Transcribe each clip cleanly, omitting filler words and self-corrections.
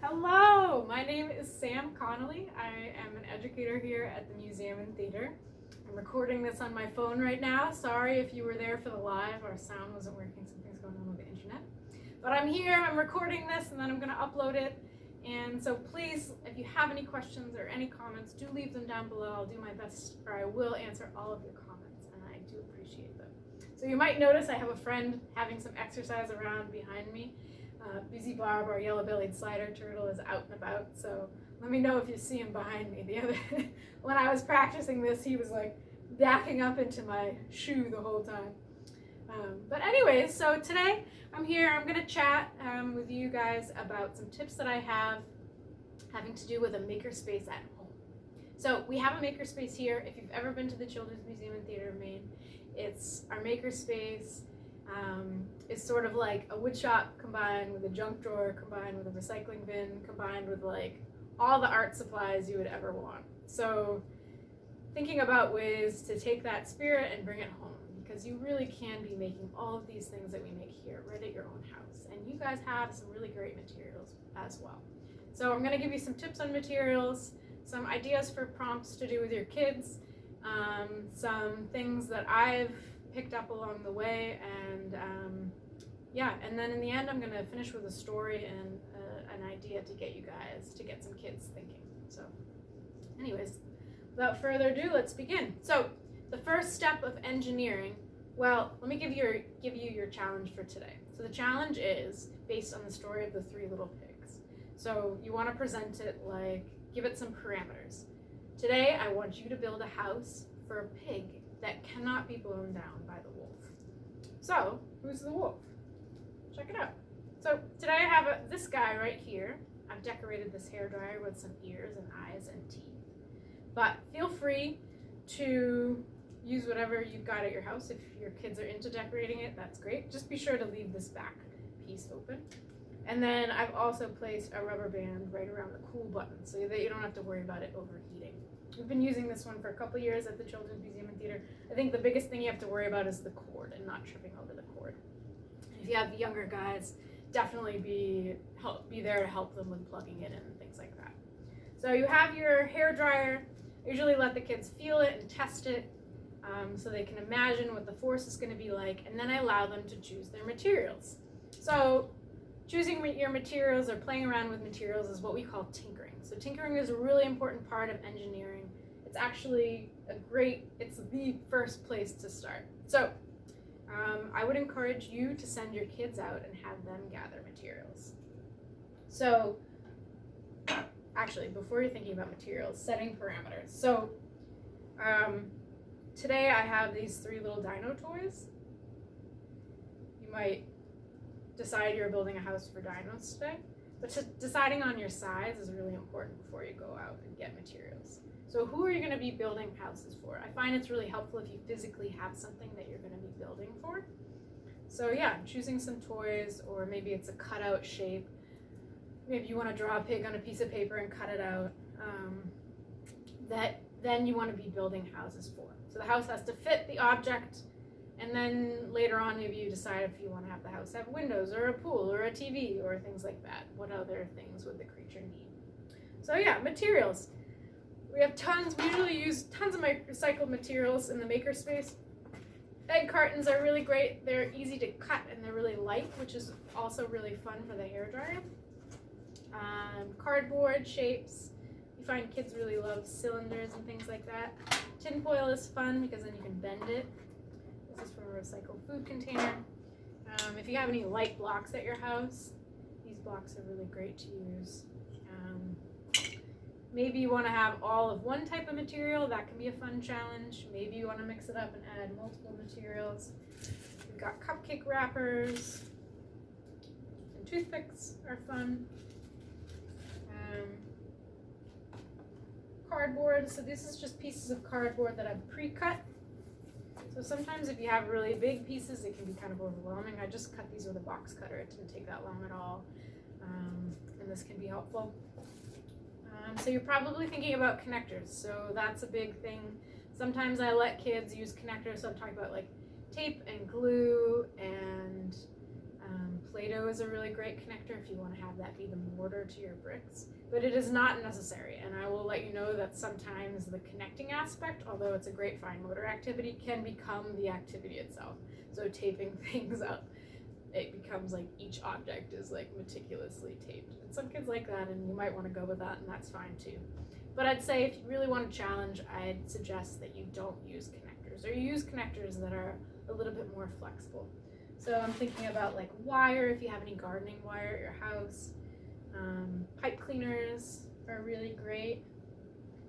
Hello, my name is Sam Connolly. I am an educator here at the Museum and Theater. I'm recording this on my phone right now. Sorry if you were there for the live, our sound wasn't working, something's going on with the internet. But I'm here, I'm recording this, and then I'm going to upload it. And so please, if you have any questions or any comments, do leave them down below. I'll do my best, or I will answer all of your comments, and I do appreciate them. So you might notice I have a friend having some exercise around behind me. Busy Barb, our yellow-bellied slider turtle, is out and about, so let me know if you see him behind me. When I was practicing this, he was like backing up into my shoe the whole time. But anyways, so today I'm here, I'm going to chat with you guys about some tips that I have having to do with a makerspace at home. So we have a makerspace here. If you've ever been to the Children's Museum and Theater of Maine, it's our makerspace. Is sort of like a wood shop combined with a junk drawer, combined with a recycling bin, combined with like all the art supplies you would ever want. So thinking about ways to take that spirit and bring it home, because you really can be making all of these things that we make here right at your own house. And you guys have some really great materials as well. So I'm going to give you some tips on materials, some ideas for prompts to do with your kids, some things that I've picked up along the way, and and then in the end I'm going to finish with a story and an idea to get you guys to get some kids thinking. So anyways, without further ado, let's begin. So the first step of engineering, well, let me give you your challenge for today. So the challenge is based on the story of the three little pigs. So you want to present it like, give it some parameters. Today I want you to build a house for a pig that cannot be blown down by the wolf. So, who's the wolf? Check it out. So today I have this guy right here. I've decorated this hairdryer with some ears and eyes and teeth. But feel free to use whatever you've got at your house. If your kids are into decorating it, that's great. Just be sure to leave this back piece open. And then I've also placed a rubber band right around the cool button so that you don't have to worry about it overheating. We've been using this one for a couple years at the Children's Museum and Theater. I think the biggest thing you have to worry about is the cord and not tripping over the cord. If you have younger guys, definitely be there to help them with plugging it in and things like that. So you have your hair dryer. Usually let the kids feel it and test it so they can imagine what the force is going to be like, and then I allow them to choose their materials. So choosing your materials or playing around with materials is what we call tinkering. So tinkering is a really important part of engineering. It's actually it's the first place to start. So I would encourage you to send your kids out and have them gather materials. So actually, before you're thinking about materials, setting parameters. So today I have these three little dino toys. You might decide you're building a house for dinos today, but deciding on your size is really important before you go out and get materials. So who are you going to be building houses for? I find it's really helpful if you physically have something that you're going to be building for. So yeah, choosing some toys, or maybe it's a cutout shape. Maybe you want to draw a pig on a piece of paper and cut it out. That then you want to be building houses for. So the house has to fit the object. And then later on, maybe you decide if you want to have the house have windows or a pool or a TV or things like that. What other things would the creature need? So yeah, materials. We usually use tons of recycled materials in the makerspace. Egg cartons are really great. They're easy to cut and they're really light, which is also really fun for the hairdryer. Cardboard shapes. You find kids really love cylinders and things like that. Tin foil is fun because then you can bend it. This is from a recycled food container. If you have any light blocks at your house, these blocks are really great to use. Maybe you want to have all of one type of material. That can be a fun challenge. Maybe you want to mix it up and add multiple materials. We've got cupcake wrappers, and toothpicks are fun. Cardboard. So this is just pieces of cardboard that I've pre-cut. So sometimes if you have really big pieces, it can be kind of overwhelming. I just cut these with a box cutter. It didn't take that long at all. And this can be helpful. So you're probably thinking about connectors. So that's a big thing. Sometimes I let kids use connectors. So I'm talking about like tape and glue and Play-Doh Lego is a really great connector if you want to have that be the mortar to your bricks, but it is not necessary, and I will let you know that sometimes the connecting aspect, although it's a great fine motor activity, can become the activity itself. So taping things up, it becomes like each object is like meticulously taped. And some kids like that, and you might want to go with that, and that's fine too. But I'd say if you really want to challenge, I'd suggest that you don't use connectors, or you use connectors that are a little bit more flexible. So I'm thinking about like wire, if you have any gardening wire at your house. Pipe cleaners are really great.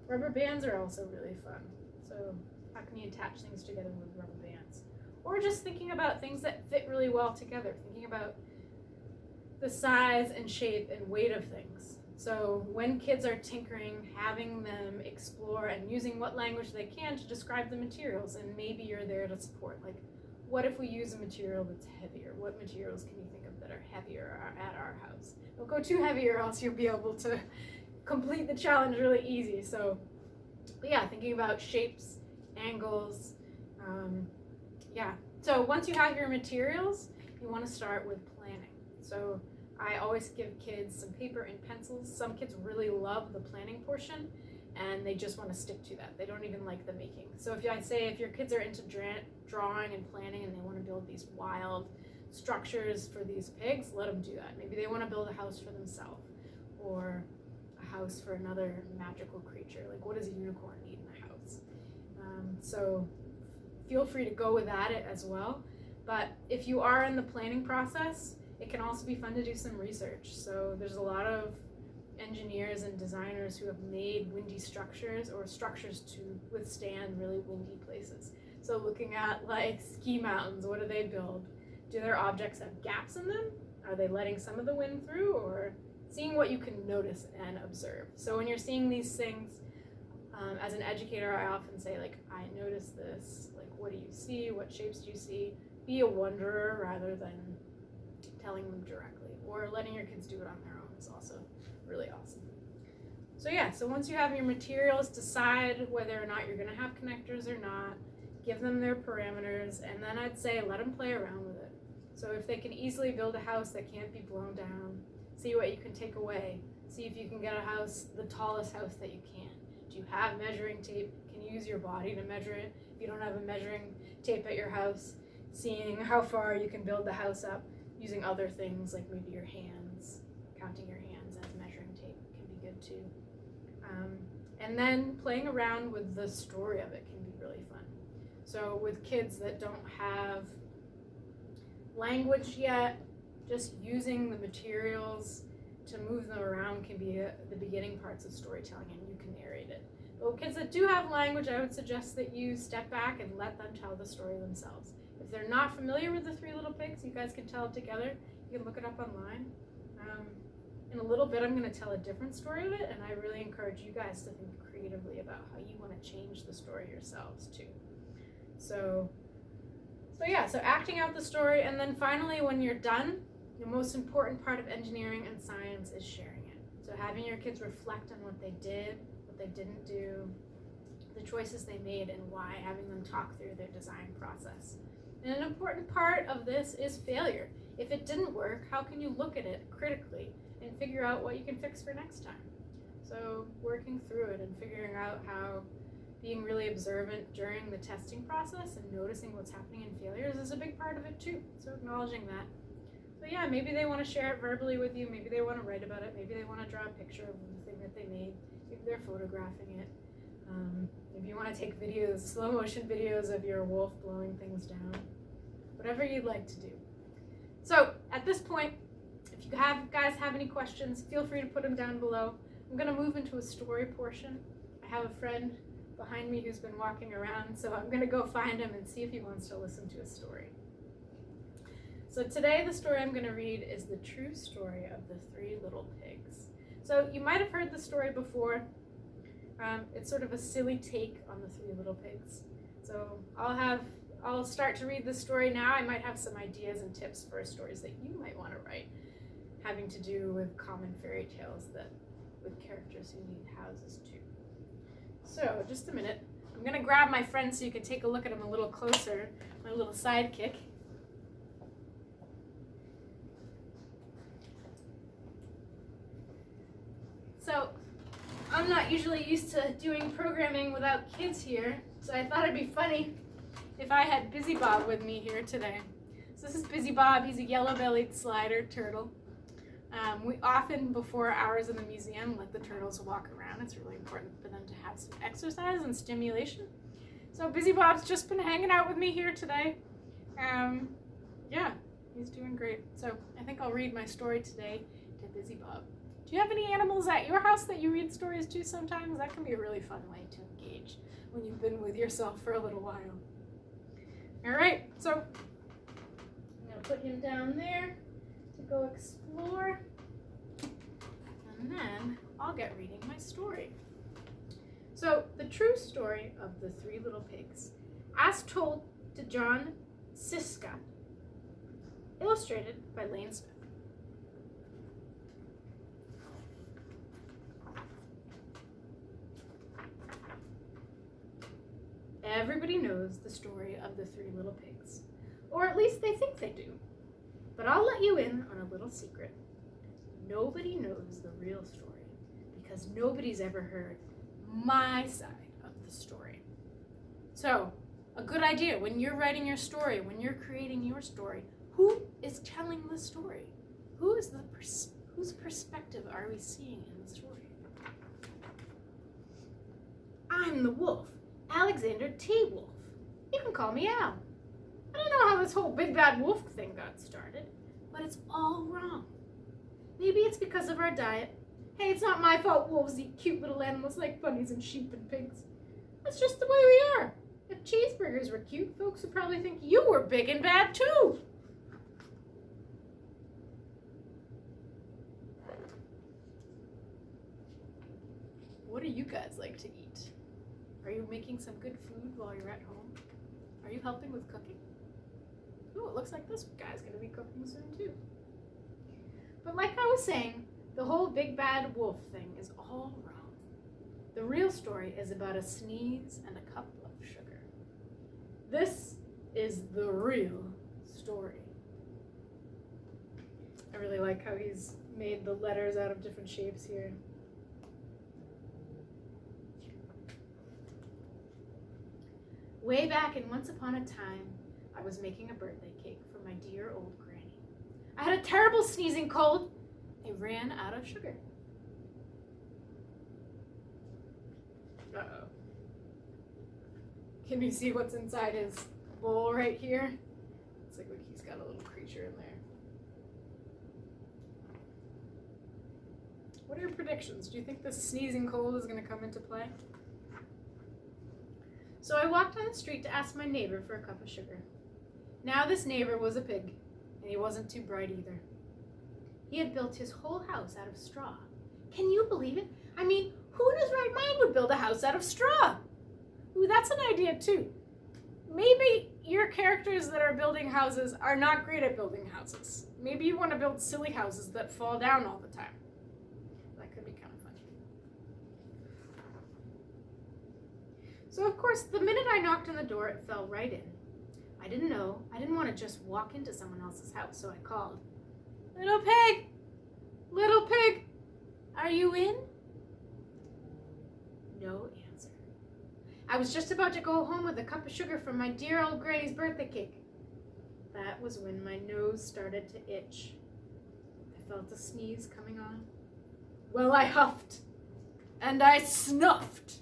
Rubber bands are also really fun. So how can you attach things together with rubber bands? Or just thinking about things that fit really well together, thinking about the size and shape and weight of things. So when kids are tinkering, having them explore and using what language they can to describe the materials, and maybe you're there to support, like, what if we use a material that's heavier? What materials can you think of that are heavier at our house? Don't go too heavy or else you'll be able to complete the challenge really easy. So, but yeah, thinking about shapes, angles, yeah. So once you have your materials, you want to start with planning. So I always give kids some paper and pencils. Some kids really love the planning portion, and they just want to stick to that. They don't even like the making. So if your kids are into drawing and planning and they want to build these wild structures for these pigs, let them do that. Maybe they want to build a house for themselves, or a house for another magical creature. Like, what does a unicorn need in a house? So feel free to go with that as well. But if you are in the planning process, it can also be fun to do some research. So there's a lot of engineers and designers who have made windy structures, or structures to withstand really windy places. So looking at like ski mountains, what do they build? Do their objects have gaps in them? Are they letting some of the wind through, or seeing what you can notice and observe? So when you're seeing these things, as an educator, I often say, like, I noticed this, like, what do you see? What shapes do you see? Be a wonderer rather than telling them directly, or letting your kids do it on their own is also really awesome. So yeah, so once you have your materials, decide whether or not you're going to have connectors or not, give them their parameters, and then I'd say let them play around with it. So if they can easily build a house that can't be blown down, see what you can take away. See if you can get a house, the tallest house that you can. Do you have measuring tape? Can you use your body to measure it? If you don't have a measuring tape at your house, seeing how far you can build the house up using other things like maybe your hands, counting your hands as measuring tape can be good too. And then playing around with the story of it can be really fun. So with kids that don't have language yet, just using the materials to move them around can be the beginning parts of storytelling, and you can narrate it. But with kids that do have language, I would suggest that you step back and let them tell the story themselves. If they're not familiar with the Three Little Pigs, you guys can tell it together. You can look it up online. In a little bit, I'm going to tell a different story of it, and I really encourage you guys to think creatively about how you want to change the story yourselves too. So yeah, so acting out the story, and then finally when you're done, the most important part of engineering and science is sharing it. So having your kids reflect on what they did, what they didn't do, the choices they made, and why, having them talk through their design process. And an important part of this is failure. If it didn't work, how can you look at it critically and figure out what you can fix for next time? So working through it and figuring out how being really observant during the testing process and noticing what's happening in failures is a big part of it too. So acknowledging that. So yeah, maybe they want to share it verbally with you, maybe they want to write about it, maybe they want to draw a picture of the thing that they made, maybe they're photographing it. Maybe you want to take videos, slow motion videos of your wolf blowing things down. Whatever you'd like to do. So at this point, if you guys have any questions, feel free to put them down below. I'm going to move into a story portion. I have a friend behind me who's been walking around, so I'm going to go find him and see if he wants to listen to a story. So today the story I'm going to read is the true story of the Three Little Pigs. So you might have heard the story before. It's sort of a silly take on the Three Little Pigs. So I'll start to read the story now. I might have some ideas and tips for stories that you might want to write, having to do with common fairy tales with characters who need houses too. So just a minute. I'm going to grab my friend so you can take a look at him a little closer, my little sidekick. I'm not usually used to doing programming without kids here, so I thought it'd be funny if I had Busy Bob with me here today. So this is Busy Bob. He's a yellow-bellied slider turtle. We often, before hours in the museum, let the turtles walk around. It's really important for them to have some exercise and stimulation. So Busy Bob's just been hanging out with me here today. Yeah, he's doing great. So I think I'll read my story today to Busy Bob. Do you have any animals at your house that you read stories to sometimes? That can be a really fun way to engage when you've been with yourself for a little while. All right, so I'm gonna put him down there to go explore, and then I'll get reading my story. So, the true story of the Three Little Pigs, as told to John Siska, illustrated by Lane Smith. Everybody knows the story of the Three Little Pigs, or at least they think they do. But I'll let you in on a little secret. Nobody knows the real story because nobody's ever heard my side of the story. So, a good idea when you're writing your story, when you're creating your story, who is telling the story? Whose perspective are we seeing in the story? I'm the wolf, Alexander T. Wolf. You can call me Al. I don't know how this whole big bad wolf thing got started, but it's all wrong. Maybe it's because of our diet. Hey, it's not my fault wolves eat cute little animals like bunnies and sheep and pigs. That's just the way we are. If cheeseburgers were cute, folks would probably think you were big and bad too. What do you guys like to eat? Are you making some good food while you're at home? Are you helping with cooking? Ooh, it looks like this guy's gonna be cooking soon too. But like I was saying, the whole big bad wolf thing is all wrong. The real story is about a sneeze and a cup of sugar. This is the real story. I really like how he's made the letters out of different shapes here. Way back in Once Upon a Time, I was making a birthday cake for my dear old granny. I had a terrible sneezing cold. I ran out of sugar. Uh-oh. Can you see what's inside his bowl right here? It's like he's got a little creature in there. What are your predictions? Do you think this sneezing cold is going to come into play? So I walked on the street to ask my neighbor for a cup of sugar. Now this neighbor was a pig, and he wasn't too bright either. He had built his whole house out of straw. Can you believe it? I mean, who in his right mind would build a house out of straw? Ooh, that's an idea too. Maybe your characters that are building houses are not great at building houses. Maybe you want to build silly houses that fall down all the time. That could be kind of funny. So of course, the minute I knocked on the door, it fell right in. I didn't know. I didn't want to just walk into someone else's house, so I called. Little pig! Little pig! Are you in? No answer. I was just about to go home with a cup of sugar from my dear old granny's birthday cake. That was when my nose started to itch. I felt a sneeze coming on. Well, I huffed and I snuffed.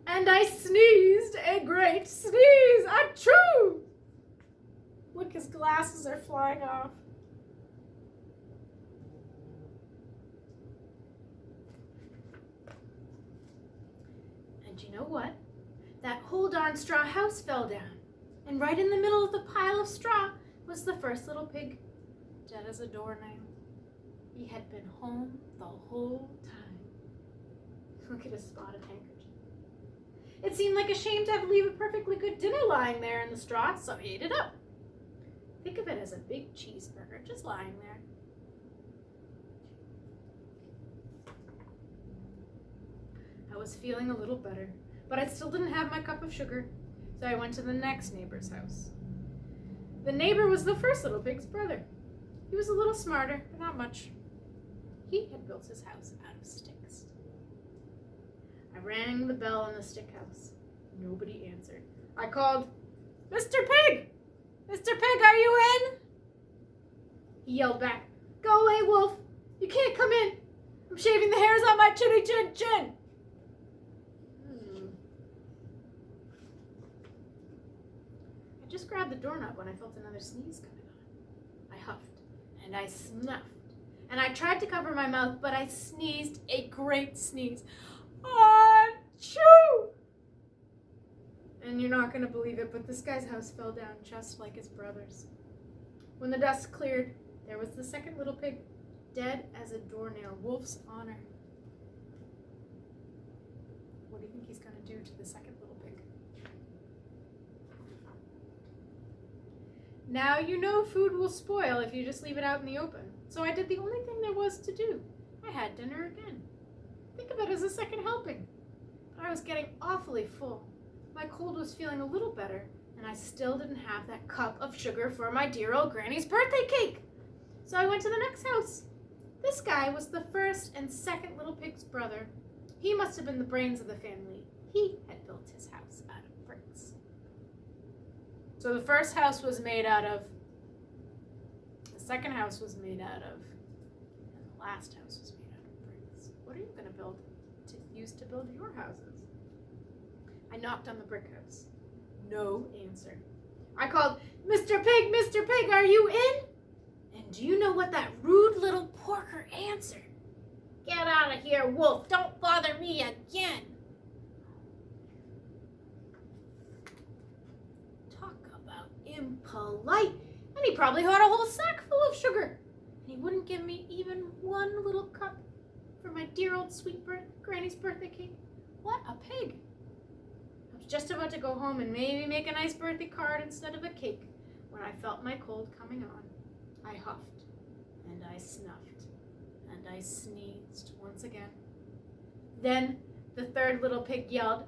And I sneezed a great sneeze. Achoo! Look, his glasses are flying off. And you know what? That whole darn straw house fell down. And right in the middle of the pile of straw was the first little pig, dead as a doornail. He had been home the whole time. Look at his spotted handkerchief. It seemed like a shame to have to leave a perfectly good dinner lying there in the straw, so he ate it up. Think of it as a big cheeseburger just lying there. I was feeling a little better, but I still didn't have my cup of sugar, so I went to the next neighbor's house. The neighbor was the first little pig's brother. He was a little smarter, but not much. He had built his house out of sticks. I rang the bell on the stick house. Nobody answered. I called, "Mr. Pig! Mr. Pig, are you in?" He yelled back, "Go away, Wolf! You can't come in! I'm shaving the hairs on my chinny chin chin!" I just grabbed the doorknob when I felt another sneeze coming on. I huffed, and I snuffed, and I tried to cover my mouth, but I sneezed a great sneeze. Achoo! And you're not going to believe it, but this guy's house fell down just like his brother's. When the dust cleared, there was the second little pig, dead as a doornail, Wolf's honor. What do you think he's going to do to the second little pig? Now you know food will spoil if you just leave it out in the open. So I did the only thing there was to do. I had dinner again. Think of it as a second helping. But I was getting awfully full. My cold was feeling a little better, and I still didn't have that cup of sugar for my dear old granny's birthday cake. So I went to the next house. This guy was the first and second little pig's brother. He must have been the brains of the family. He had built his house out of bricks. So the first house was made out of, the second house was made out of, and the last house was made out of bricks. What are you going to use to build your houses? I knocked on the brick house. No answer. I called, "Mr. Pig, Mr. Pig, are you in?" And do you know what that rude little porker answered? "Get out of here, Wolf. Don't bother me again." Talk about impolite. And he probably had a whole sack full of sugar. And he wouldn't give me even one little cup for my dear old sweet granny's birthday cake. What a pig. I was just about to go home and maybe make a nice birthday card instead of a cake when I felt my cold coming on. I huffed, and I snuffed, and I sneezed once again. Then the third little pig yelled,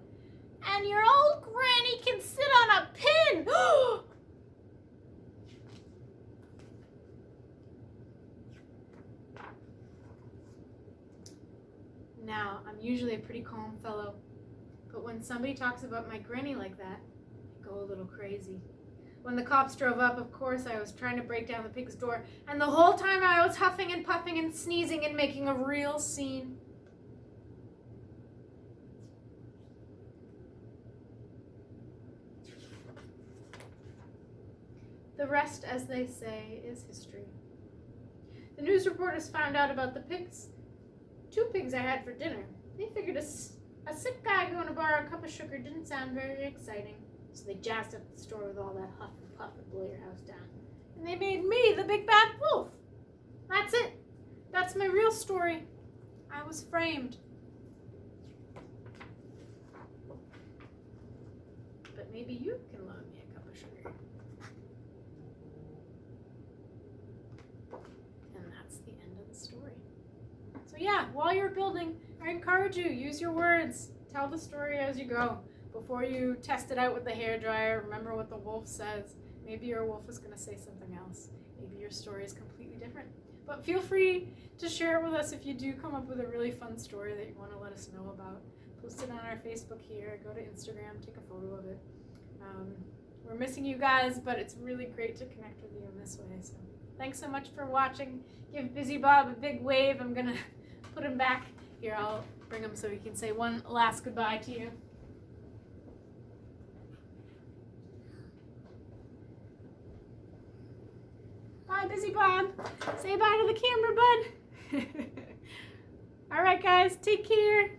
"And your old granny can sit on a pin!" Now, I'm usually a pretty calm fellow, but when somebody talks about my granny like that, I go a little crazy. When the cops drove up, of course, I was trying to break down the pig's door, and the whole time I was huffing and puffing and sneezing and making a real scene. The rest, as they say, is history. The news reporters found out about the pigs. 2 pigs I had for dinner. They figured a sick guy going to borrow a cup of sugar didn't sound very exciting, so they jazzed up the store with all that huff and puff and blow your house down. And they made me the big bad wolf. That's it. That's my real story. I was framed. But maybe you can loan me a cup of sugar. And that's the end of the story. So yeah, while you're building, I encourage you, use your words. Tell the story as you go. Before you test it out with the hairdryer, remember what the wolf says. Maybe your wolf is going to say something else. Maybe your story is completely different. But feel free to share it with us if you do come up with a really fun story that you want to let us know about. Post it on our Facebook here. Go to Instagram, take a photo of it. We're missing you guys, but it's really great to connect with you in this way. So thanks so much for watching. Give Busy Bob a big wave. I'm going to put him back. Here, I'll bring him so he can say one last goodbye to you. Bye, Busy Bob. Say bye to the camera, bud. All right, guys, take care.